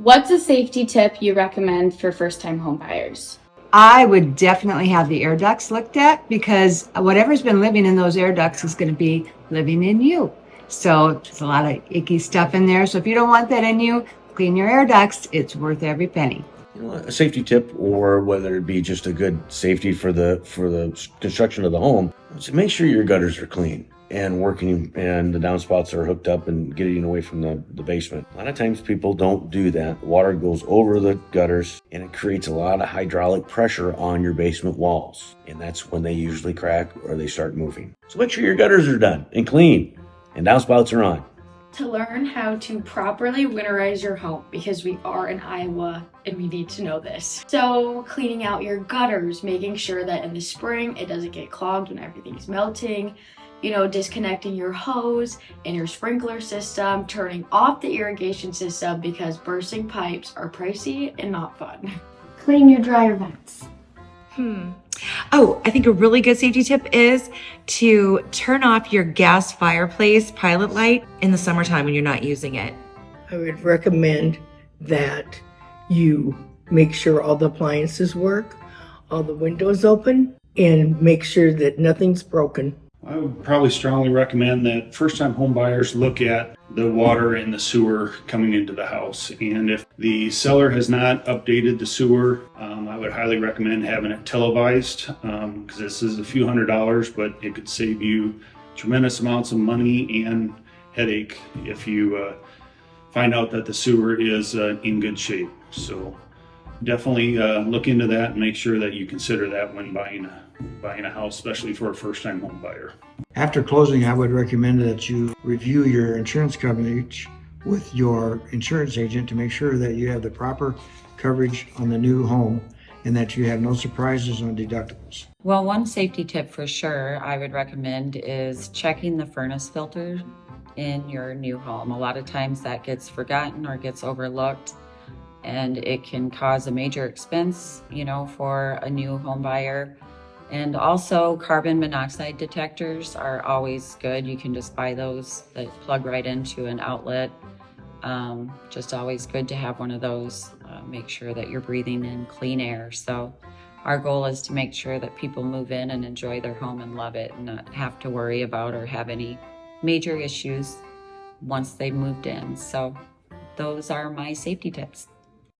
What's a safety tip you recommend for first-time home buyers? I would definitely have the air ducts looked at because whatever's been living in those air ducts is going to be living in you. So there's a lot of icky stuff in there. So if you don't want that in you, clean your air ducts. It's worth every penny. A safety tip, or whether it be just a good safety for the construction of the home, so make sure your gutters are clean and working, and the downspouts are hooked up and getting away from the basement. A lot of times people don't do that. Water goes over the gutters and it creates a lot of hydraulic pressure on your basement walls, and that's when they usually crack or they start moving. So make sure your gutters are done and clean and downspouts are on. To learn how to properly winterize your home, because we are in Iowa and we need to know this. So cleaning out your gutters, making sure that in the spring it doesn't get clogged when everything's melting, disconnecting your hose and your sprinkler system, turning off the irrigation system because bursting pipes are pricey and not fun. Clean your dryer vents. Oh, I think a really good safety tip is to turn off your gas fireplace pilot light in the summertime when you're not using it. I would recommend that you make sure all the appliances work, all the windows open, and make sure that nothing's broken. I would probably strongly recommend that first-time home buyers look at the water and the sewer coming into the house. And if the seller has not updated the sewer, I would highly recommend having it televised, because this is a few $100s, but it could save you tremendous amounts of money and headache if you find out that the sewer is in good shape. So definitely look into that and make sure that you consider that when buying a house, especially for a first-time home buyer. After closing, I would recommend that you review your insurance coverage with your insurance agent to make sure that you have the proper coverage on the new home and that you have no surprises on deductibles. Well, one safety tip for sure I would recommend is checking the furnace filter in your new home. A lot of times that gets forgotten or gets overlooked, and it can cause a major expense, for a new home buyer. And also carbon monoxide detectors are always good. You can just buy those that plug right into an outlet. Just always good to have one of those. Make sure that you're breathing in clean air. So our goal is to make sure that people move in and enjoy their home and love it and not have to worry about or have any major issues once they've moved in. So those are my safety tips.